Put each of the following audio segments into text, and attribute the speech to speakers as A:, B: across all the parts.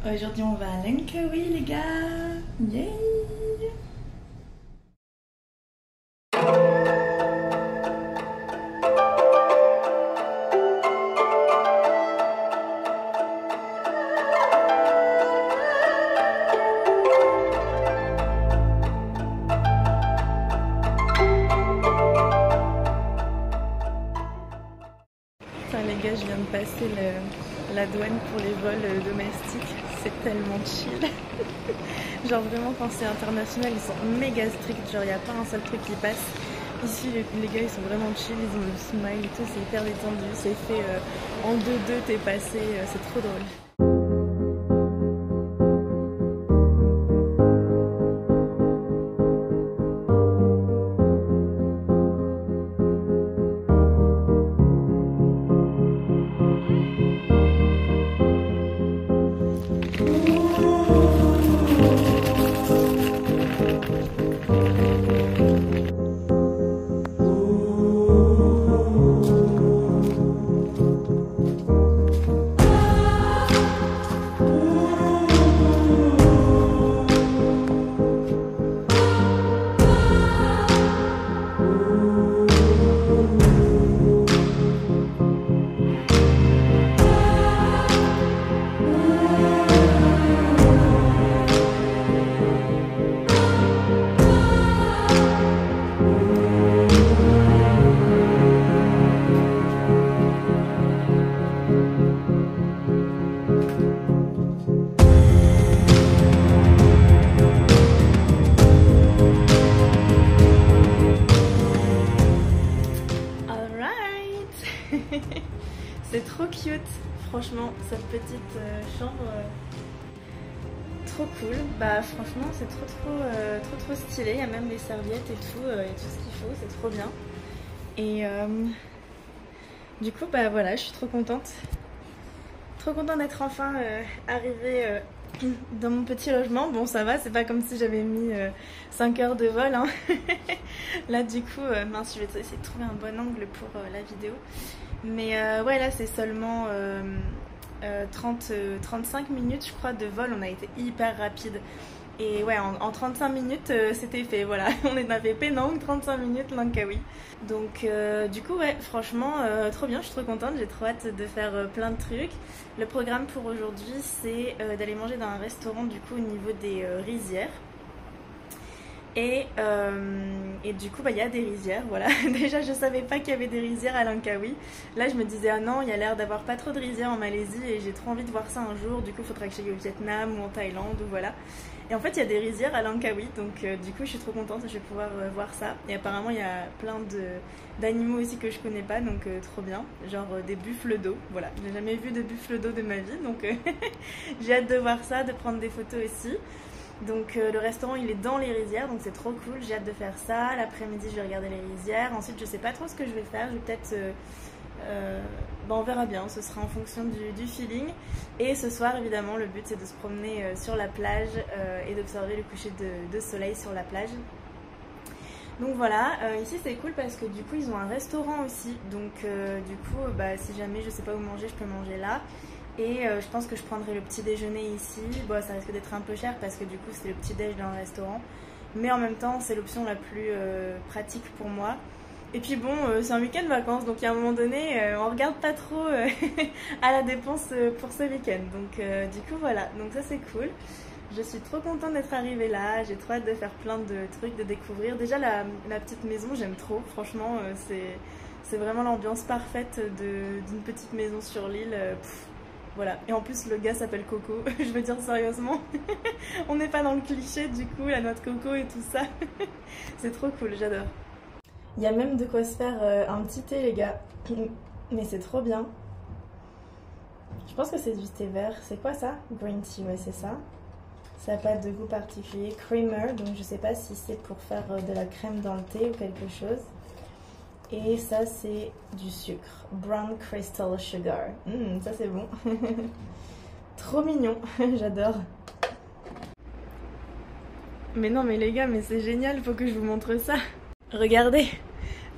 A: Aujourd'hui on va à Langkawi les gars. Yay! Les gars, je viens de passer la douane pour les vols domestiques, c'est tellement chill. Genre vraiment quand c'est international ils sont méga stricts, genre il n'y a pas un seul truc qui passe. Ici les gars ils sont vraiment chill, ils ont le smile et tout, c'est hyper détendu, c'est fait en 2-2 t'es passé, c'est trop drôle. C'est trop cute, franchement, cette petite chambre, trop cool. Bah franchement c'est trop stylé, il y a même les serviettes et tout ce qu'il faut, c'est trop bien. Et du coup bah voilà, je suis trop contente d'être enfin arrivée dans mon petit logement. Bon ça va, c'est pas comme si j'avais mis 5 heures de vol hein. Là du coup, mince, je vais essayer de trouver un bon angle pour la vidéo. Mais ouais là c'est seulement 35 minutes je crois de vol, on a été hyper rapide. Et ouais en 35 minutes c'était fait, voilà. On a fait Penang, 35 minutes Langkawi. Donc du coup ouais franchement trop bien, je suis trop contente, j'ai trop hâte de faire plein de trucs. Le programme pour aujourd'hui c'est d'aller manger dans un restaurant du coup au niveau des rizières. Et du coup bah il y a des rizières, voilà. Déjà je savais pas qu'il y avait des rizières à Langkawi. Là je me disais ah non, il y a l'air d'avoir pas trop de rizières en Malaisie et j'ai trop envie de voir ça un jour. Du coup il faudra que j'aille au Vietnam ou en Thaïlande ou voilà. Et en fait il y a des rizières à Langkawi, donc du coup je suis trop contente, je vais pouvoir voir ça. Et apparemment il y a plein d'animaux aussi que je connais pas, donc trop bien. Genre des buffles d'eau, voilà. J'ai jamais vu de buffles d'eau de ma vie, donc j'ai hâte de voir ça, de prendre des photos aussi. Donc le restaurant il est dans les rizières, donc c'est trop cool, j'ai hâte de faire ça. L'après-midi je vais regarder les rizières, ensuite je sais pas trop ce que je vais faire, je vais peut-être... on verra bien, ce sera en fonction du feeling. Et ce soir évidemment le but c'est de se promener sur la plage et d'observer le coucher de soleil sur la plage. Donc voilà, ici c'est cool parce que du coup ils ont un restaurant aussi, donc du coup bah, si jamais je sais pas où manger je peux manger là. Et je pense que je prendrai le petit déjeuner ici. Bon ça risque d'être un peu cher parce que du coup c'est le petit déj dans le restaurant, mais en même temps c'est l'option la plus pratique pour moi. Et puis bon c'est un week-end vacances, donc à un moment donné on regarde pas trop à la dépense pour ce week-end. Donc du coup voilà, donc ça c'est cool. Je suis trop contente d'être arrivée là, j'ai trop hâte de faire plein de trucs, de découvrir. Déjà la petite maison j'aime trop, franchement c'est vraiment l'ambiance parfaite d'une petite maison sur l'île. Voilà, et en plus le gars s'appelle Coco, je veux dire sérieusement, on n'est pas dans le cliché du coup, la noix de coco et tout ça, c'est trop cool, j'adore. Il y a même de quoi se faire un petit thé les gars, mais c'est trop bien. Je pense que c'est du thé vert, c'est quoi ça? Green tea, ouais c'est ça. Ça n'a pas de goût particulier, creamer, donc je sais pas si c'est pour faire de la crème dans le thé ou quelque chose. Et ça c'est du sucre, brown crystal sugar, ça c'est bon. Trop mignon, j'adore. Mais non mais les gars, mais c'est génial, faut que je vous montre ça. Regardez,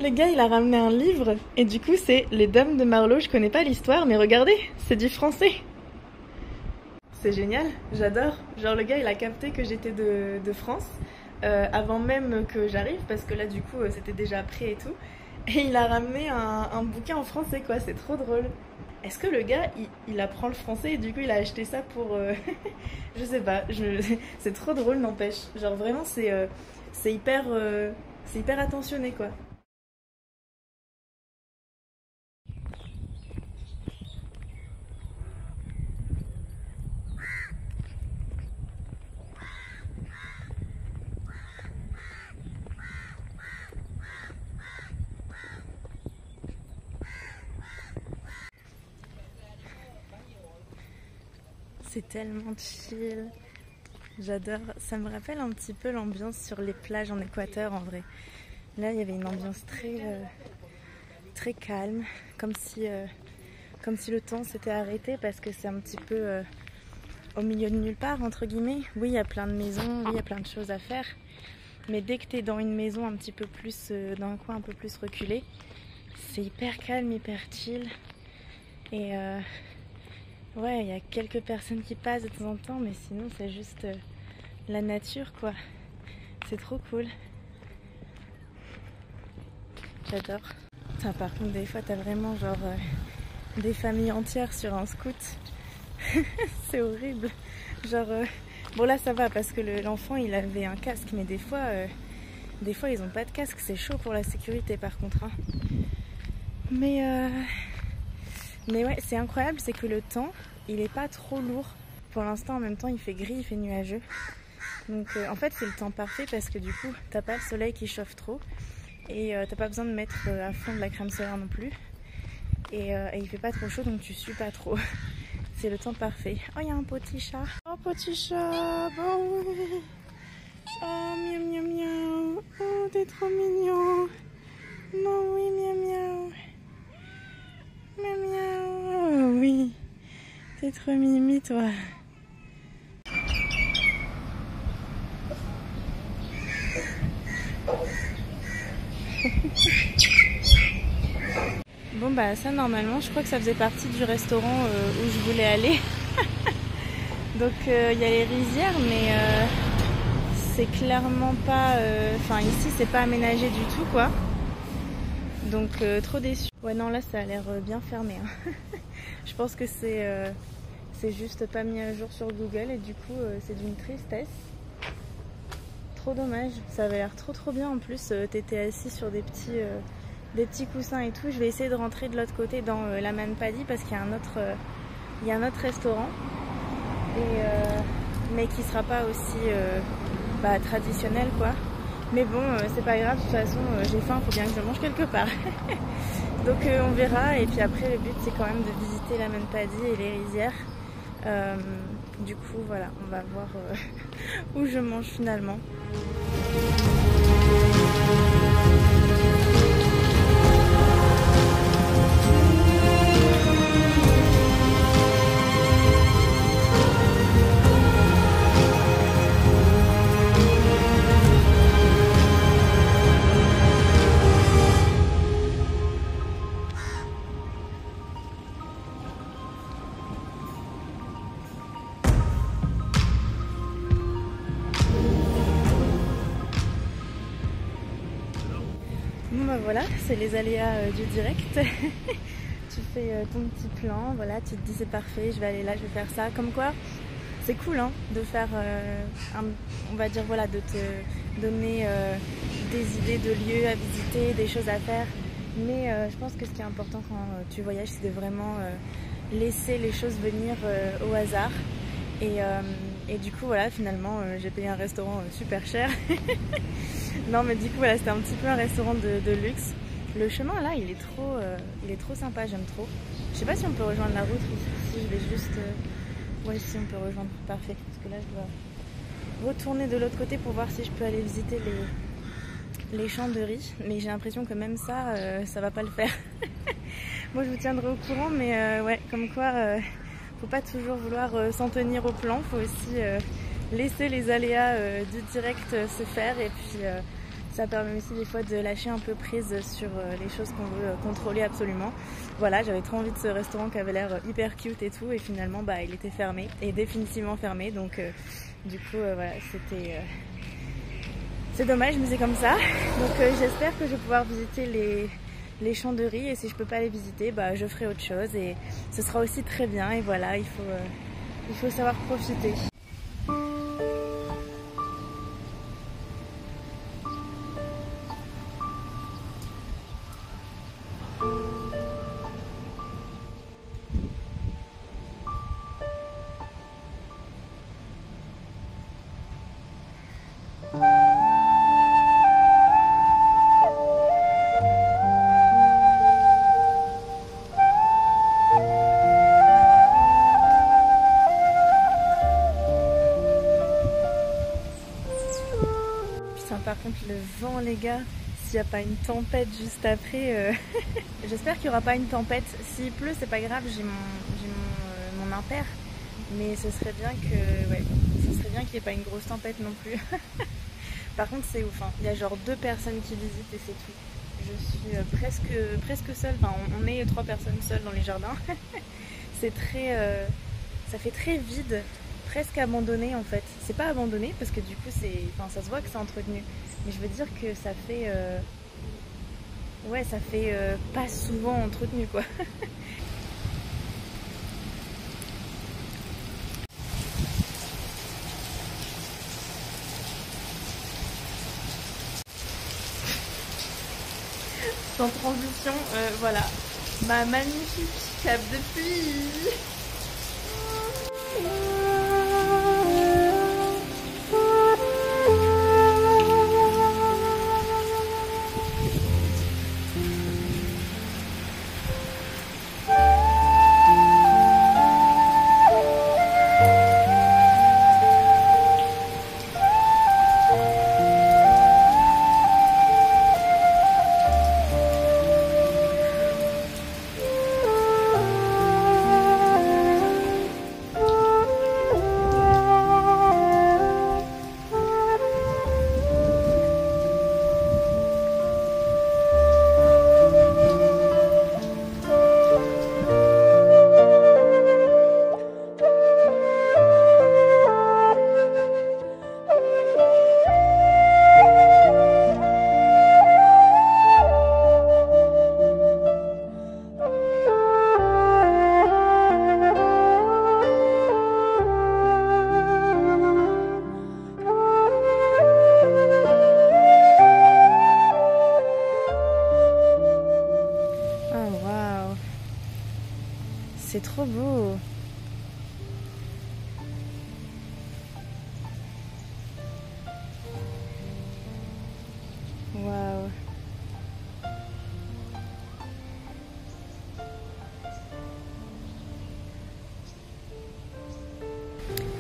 A: le gars il a ramené un livre et du coup c'est Les Dames de Marlowe, je connais pas l'histoire mais regardez, c'est du français. C'est génial, j'adore. Genre le gars il a capté que j'étais de France avant même que j'arrive parce que là du coup c'était déjà prêt et tout. Et il a ramené un bouquin en français quoi, c'est trop drôle. Est-ce que le gars il apprend le français et du coup il a acheté ça pour... je sais pas, c'est trop drôle n'empêche. Genre vraiment c'est hyper attentionné quoi. C'est tellement chill. J'adore. Ça me rappelle un petit peu l'ambiance sur les plages en Équateur en vrai. Là, il y avait une ambiance très calme, comme si le temps s'était arrêté parce que c'est un petit peu au milieu de nulle part, entre guillemets. Oui, il y a plein de maisons, oui, il y a plein de choses à faire. Mais dès que tu es dans une maison un petit peu plus, dans un coin un peu plus reculé, c'est hyper calme, hyper chill. Et ouais, il y a quelques personnes qui passent de temps en temps, mais sinon c'est juste la nature quoi. C'est trop cool. J'adore. Par contre, des fois, t'as vraiment genre des familles entières sur un scoot. C'est horrible. Genre, bon là ça va parce que l'enfant il avait un casque, mais des fois ils ont pas de casque. C'est chaud pour la sécurité par contre. Hein. Mais ouais, c'est incroyable, c'est que le temps, il est pas trop lourd. Pour l'instant, en même temps, il fait gris, il fait nuageux. Donc en fait, c'est le temps parfait parce que du coup, t'as pas le soleil qui chauffe trop. Et t'as pas besoin de mettre à fond de la crème solaire non plus. Et il fait pas trop chaud, donc tu sues pas trop. C'est le temps parfait. Oh, il y a un petit chat. Oh, petit chat. Bon oui. Oh, miaou miaou miaou. Oh, t'es trop mignon. Non, oui, miaou miaou. Miaou miaou. Oh, oui. T'es trop mimi, toi. Bon bah ça normalement je crois que ça faisait partie du restaurant où je voulais aller. Donc il y a les rizières mais c'est clairement pas... Enfin ici c'est pas aménagé du tout quoi. Donc trop déçu. Ouais non là ça a l'air bien fermé. Hein. Je pense que c'est juste pas mis à jour sur Google et du coup c'est d'une tristesse. Trop dommage, ça avait l'air trop bien en plus, t'étais assis sur des petits coussins et tout. Je vais essayer de rentrer de l'autre côté dans la Manpaddy parce qu'il y a un autre restaurant mais qui sera pas aussi traditionnel quoi. Mais bon c'est pas grave, de toute façon j'ai faim, faut bien que je mange quelque part. Donc on verra et puis après le but c'est quand même de visiter la Manpaddy et les rizières. Du coup voilà, on va voir où je mange finalement. Bon bah voilà, c'est les aléas du direct. Tu fais ton petit plan, voilà, tu te dis c'est parfait, je vais aller là, je vais faire ça. Comme quoi, c'est cool hein, de faire, on va dire voilà, de te donner des idées de lieux à visiter, des choses à faire. Mais je pense que ce qui est important quand tu voyages, c'est de vraiment laisser les choses venir au hasard. Et du coup voilà, finalement j'ai payé un restaurant super cher. Non mais du coup voilà, c'était un petit peu un restaurant de luxe. Le chemin là il est trop sympa, j'aime trop. Je sais pas si on peut rejoindre la route ici, je vais juste... Ouais si on peut rejoindre, parfait. Parce que là je dois retourner de l'autre côté pour voir si je peux aller visiter les champs de riz. Mais j'ai l'impression que même ça, ça va pas le faire. Moi je vous tiendrai au courant mais ouais, comme quoi... faut pas toujours vouloir s'en tenir au plan, faut aussi laisser les aléas du direct se faire et puis Ça permet aussi des fois de lâcher un peu prise sur les choses qu'on veut contrôler absolument. Voilà, j'avais trop envie de ce restaurant qui avait l'air hyper cute et tout, et finalement bah, il était fermé, et définitivement fermé, donc du coup voilà, c'était... c'est dommage, mais c'est comme ça. Donc j'espère que je vais pouvoir visiter les champs de riz, et si je peux pas les visiter, bah, je ferai autre chose, et ce sera aussi très bien, et voilà, il faut savoir profiter. Par contre le vent les gars, s'il n'y a pas une tempête juste après, j'espère qu'il n'y aura pas une tempête. S'il pleut c'est pas grave, j'ai mon impair, mais ce serait bien que ouais, ce serait bien qu'il n'y ait pas une grosse tempête non plus. Par contre c'est ouf, hein. Il y a genre 2 personnes qui visitent et c'est tout. Je suis presque seule, enfin on est 3 personnes seules dans les jardins. C'est très, ça fait très vide. Presque abandonné en fait. C'est pas abandonné parce que du coup ça se voit que c'est entretenu. Mais je veux dire que ça fait ouais, ça fait pas souvent entretenu quoi. Sans transition, voilà. Ma magnifique cape de pluie. C'est trop beau. Waouh.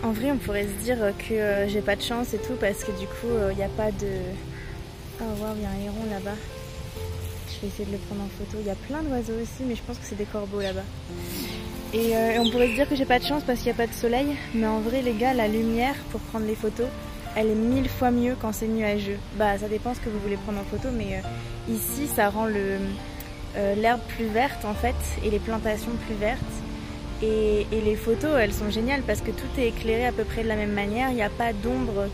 A: En vrai, on pourrait se dire que j'ai pas de chance et tout parce que du coup, il n'y a pas de... Oh waouh, il y a un héron là-bas. Je vais essayer de le prendre en photo. Il y a plein d'oiseaux aussi, mais je pense que c'est des corbeaux là-bas. Et on pourrait se dire que j'ai pas de chance parce qu'il n'y a pas de soleil. Mais en vrai, les gars, la lumière pour prendre les photos, elle est 1000 fois mieux quand c'est nuageux. Bah, ça dépend ce que vous voulez prendre en photo, mais ici, ça rend l'herbe plus verte en fait et les plantations plus vertes. Et les photos, elles sont géniales parce que tout est éclairé à peu près de la même manière. Il n'y a pas d'ombre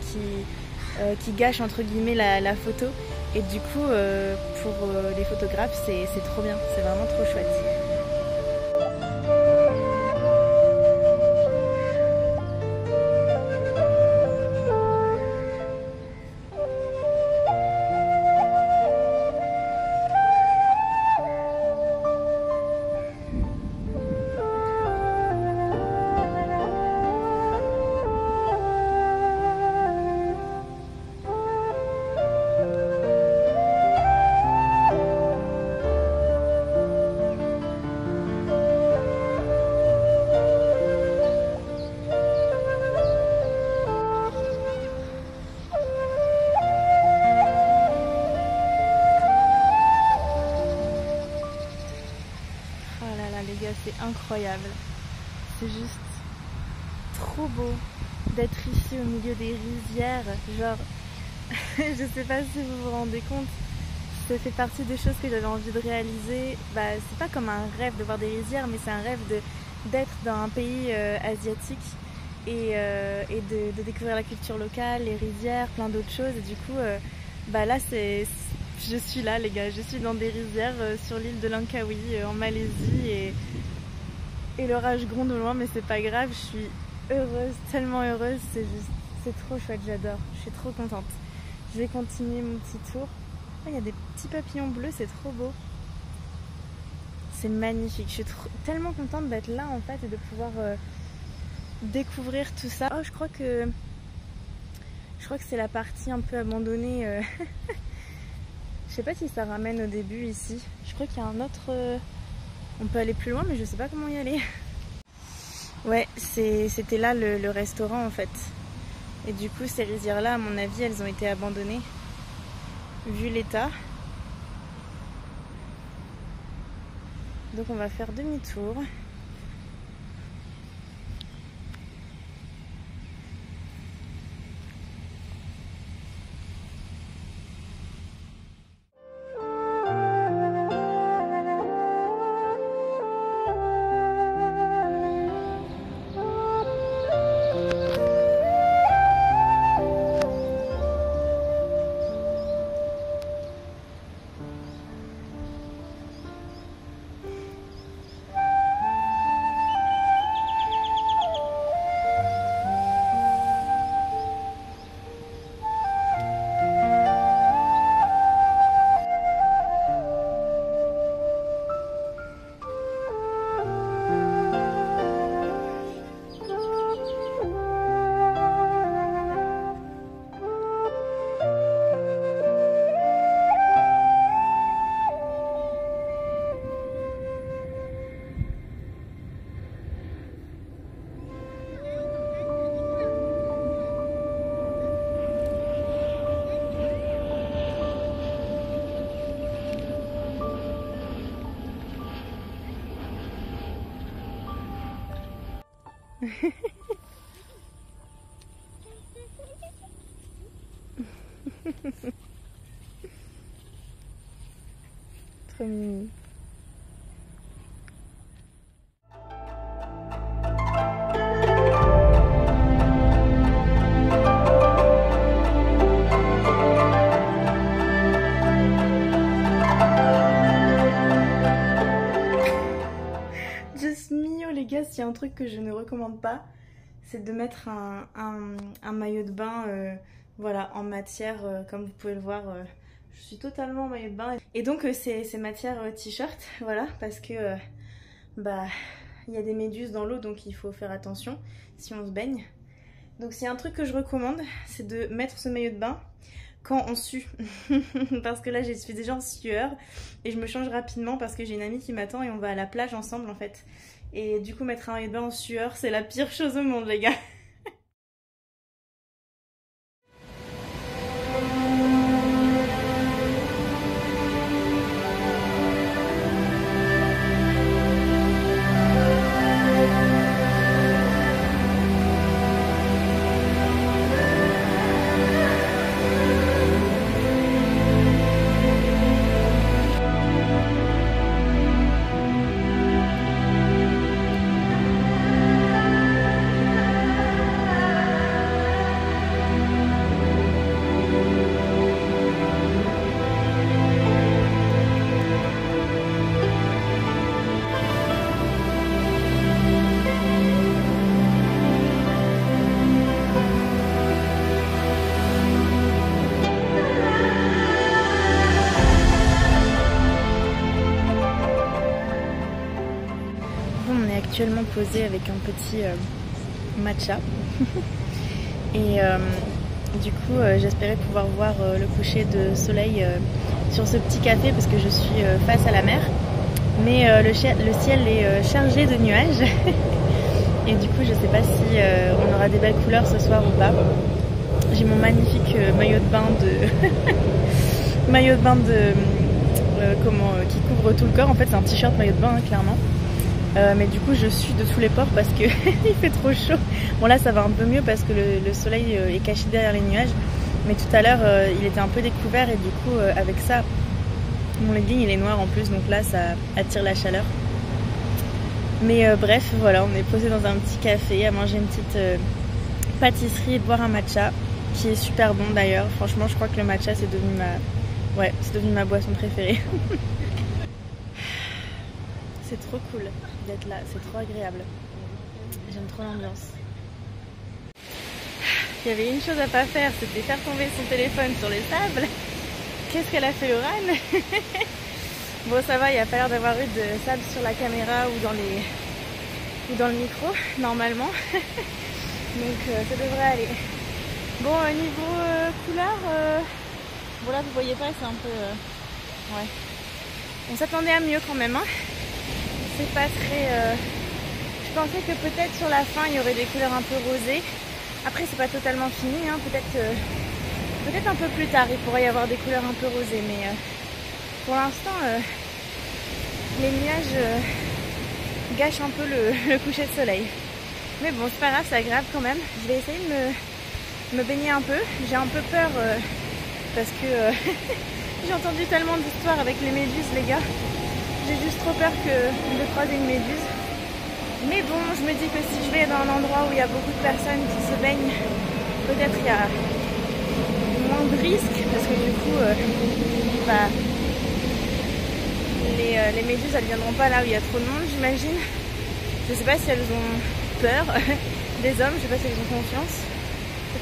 A: qui gâche entre guillemets la photo. Et du coup, pour les photographes, c'est trop bien. C'est vraiment trop chouette. C'est incroyable, c'est juste trop beau d'être ici au milieu des rizières, genre Je sais pas si vous vous rendez compte, ça fait partie des choses que j'avais envie de réaliser. Bah, c'est pas comme un rêve de voir des rizières, mais c'est un rêve d'être dans un pays asiatique et de découvrir la culture locale, les rizières, plein d'autres choses. Et du coup, bah là, je suis là, les gars. Je suis dans des rizières sur l'île de Langkawi, en Malaisie, et l'orage gronde au loin, mais c'est pas grave. Je suis heureuse, tellement heureuse. C'est trop chouette, j'adore. Je suis trop contente. Je vais continuer mon petit tour. Il y a des petits papillons bleus, c'est trop beau. C'est magnifique. Je suis tellement contente d'être là en fait et de pouvoir découvrir tout ça. Oh, je crois que c'est la partie un peu abandonnée. Je sais pas si ça ramène au début ici. Je crois qu'il y a un autre. On peut aller plus loin, mais je sais pas comment y aller. Ouais, c'était là le restaurant en fait. Et du coup, ces rizières-là, à mon avis, elles ont été abandonnées, vu l'état. Donc on va faire demi-tour. Trop mignon. Just mignon les gars, s'il y a un truc que je ne recommande pas, c'est de mettre un maillot de bain voilà, en matière, comme vous pouvez le voir, je suis totalement en maillot de bain. Et donc c'est matière t-shirt, voilà, parce que bah il y a des méduses dans l'eau, donc il faut faire attention si on se baigne. Donc c'est un truc que je recommande, c'est de mettre ce maillot de bain quand on sue. Parce que là je suis déjà en sueur et je me change rapidement parce que j'ai une amie qui m'attend et on va à la plage ensemble en fait. Et du coup mettre un maillot de bain en sueur, c'est la pire chose au monde les gars. Actuellement posée avec un petit matcha et du coup j'espérais pouvoir voir le coucher de soleil sur ce petit café parce que je suis face à la mer, mais le ciel est chargé de nuages et du coup je sais pas si on aura des belles couleurs ce soir ou pas. J'ai mon magnifique maillot de bain qui couvre tout le corps. En fait c'est un t-shirt maillot de bain hein, clairement. Mais du coup je sue de tous les pores parce que il fait trop chaud. Bon là ça va un peu mieux parce que le soleil est caché derrière les nuages, Mais tout à l'heure il était un peu découvert et du coup avec ça mon legging il est noir en plus, donc là ça attire la chaleur. Mais bref, voilà, on est posé dans un petit café à manger une petite pâtisserie et boire un matcha qui est super bon d'ailleurs. Franchement, je crois que le matcha c'est devenu ma boisson préférée. C'est trop cool d'être là, c'est trop agréable. J'aime trop l'ambiance. Il y avait une chose à pas faire, c'était faire tomber son téléphone sur les sables. Qu'est-ce qu'elle a fait, Laurane? Bon, ça va, il n'y a pas l'air d'avoir eu de sable sur la caméra ou dans le micro, normalement. Donc ça devrait aller. Bon, niveau couleur, bon là vous voyez pas, c'est un peu... ouais. On s'attendait à mieux quand même, hein. C'est pas très... Je pensais que peut-être sur la fin il y aurait des couleurs un peu rosées. Après c'est pas totalement fini, hein. Peut-être un peu plus tard il pourrait y avoir des couleurs un peu rosées, mais pour l'instant les nuages gâchent un peu le coucher de soleil. Mais bon, c'est pas grave, c'est agréable quand même. Je vais essayer de me baigner un peu. J'ai un peu peur parce que j'ai entendu tellement d'histoires avec les méduses, les gars. J'ai juste trop peur de croiser une méduse. Mais bon, je me dis que si je vais dans un endroit où il y a beaucoup de personnes qui se baignent, peut-être il y a moins de risques parce que du coup, les méduses elles viendront pas là où il y a trop de monde, j'imagine. Je sais pas si elles ont peur des hommes, je sais pas si elles ont confiance.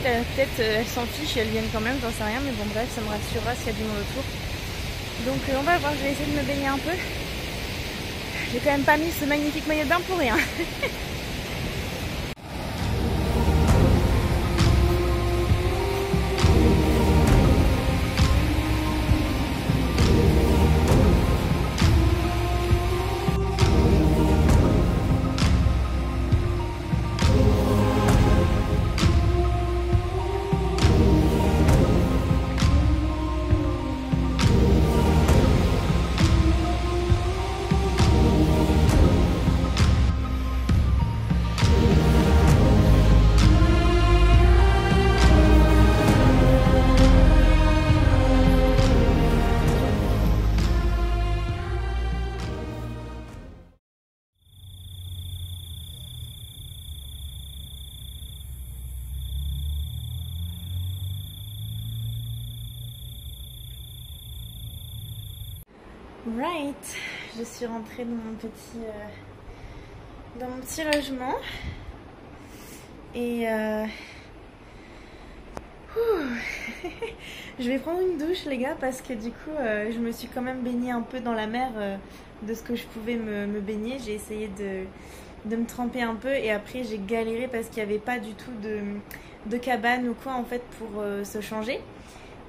A: Peut-être elles s'en fichent et elles viennent quand même, j'en sais rien, mais bon bref, ça me rassurera s'il y a du monde autour. Donc on va voir, je vais essayer de me baigner un peu. J'ai quand même pas mis ce magnifique maillot de bain pour rien. Right, je suis rentrée dans mon petit logement et je vais prendre une douche les gars parce que du coup je me suis quand même baignée un peu dans la mer de ce que je pouvais me baigner. J'ai essayé de me tremper un peu et après j'ai galéré parce qu'il n'y avait pas du tout de cabane ou quoi en fait pour se changer.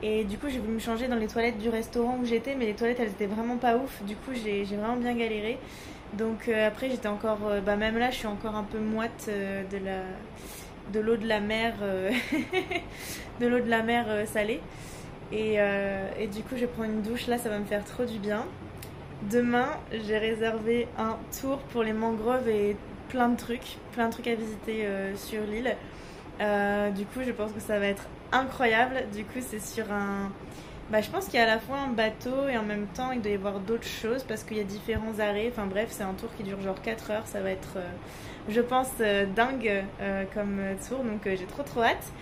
A: Et du coup j'ai voulu me changer dans les toilettes du restaurant où j'étais, mais les toilettes elles étaient vraiment pas ouf, du coup j'ai vraiment bien galéré. Donc après j'étais encore, même là je suis encore un peu moite de l'eau de la mer, de l'eau de la mer salée. Et du coup je vais prendre une douche là, ça va me faire trop du bien. Demain j'ai réservé un tour pour les mangroves et plein de trucs à visiter sur l'île. Du coup je pense que ça va être incroyable. Du coup c'est sur un... je pense qu'il y a à la fois un bateau et en même temps il doit y avoir d'autres choses parce qu'il y a différents arrêts. Enfin bref, c'est un tour qui dure genre 4 heures. Ça va être je pense dingue comme tour, donc j'ai trop hâte.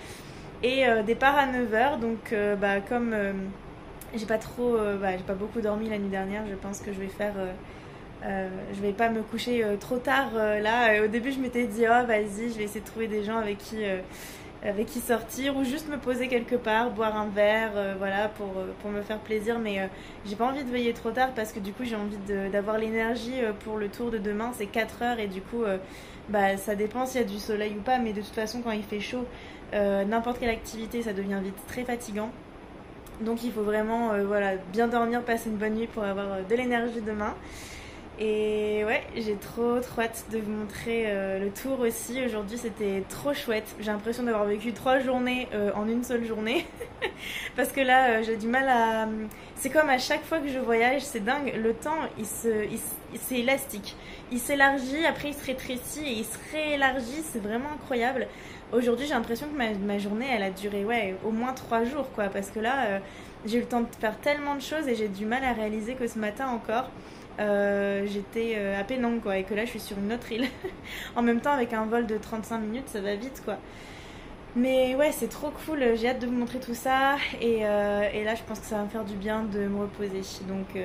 A: Et départ à 9h, donc comme j'ai pas beaucoup dormi la nuit dernière, je pense que je vais faire... je vais pas me coucher trop tard là. Au début je m'étais dit oh vas-y, je vais essayer de trouver des gens avec qui sortir ou juste me poser quelque part, boire un verre, voilà, pour me faire plaisir. Mais j'ai pas envie de veiller trop tard parce que du coup j'ai envie d'avoir l'énergie pour le tour de demain. C'est 4 heures et du coup ça dépend s'il y a du soleil ou pas, mais de toute façon quand il fait chaud, n'importe quelle activité ça devient vite très fatigant. Donc il faut vraiment bien dormir, passer une bonne nuit pour avoir de l'énergie demain. Et ouais, j'ai trop hâte de vous montrer le tour aussi. Aujourd'hui c'était trop chouette. J'ai l'impression d'avoir vécu 3 journées en une seule journée. Parce que là j'ai du mal à... C'est comme à chaque fois que je voyage, c'est dingue. Le temps c'est élastique. Il s'élargit, après il se rétrécit et il se réélargit. C'est vraiment incroyable. Aujourd'hui, j'ai l'impression que ma journée, elle a duré au moins 3 jours, quoi. Parce que là, j'ai eu le temps de faire tellement de choses et j'ai du mal à réaliser que ce matin encore, j'étais à Penang, quoi. Et que là, je suis sur une autre île. En même temps, avec un vol de 35 minutes, ça va vite, quoi. Mais ouais, c'est trop cool. J'ai hâte de vous montrer tout ça. Et là, je pense que ça va me faire du bien de me reposer. Donc,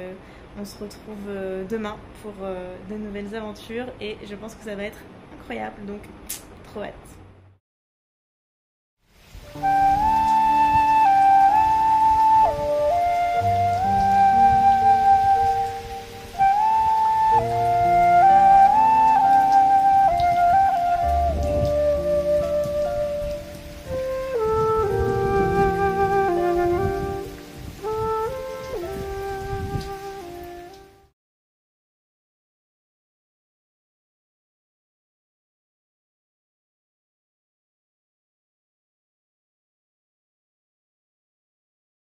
A: on se retrouve demain pour de nouvelles aventures. Et je pense que ça va être incroyable. Donc, trop hâte.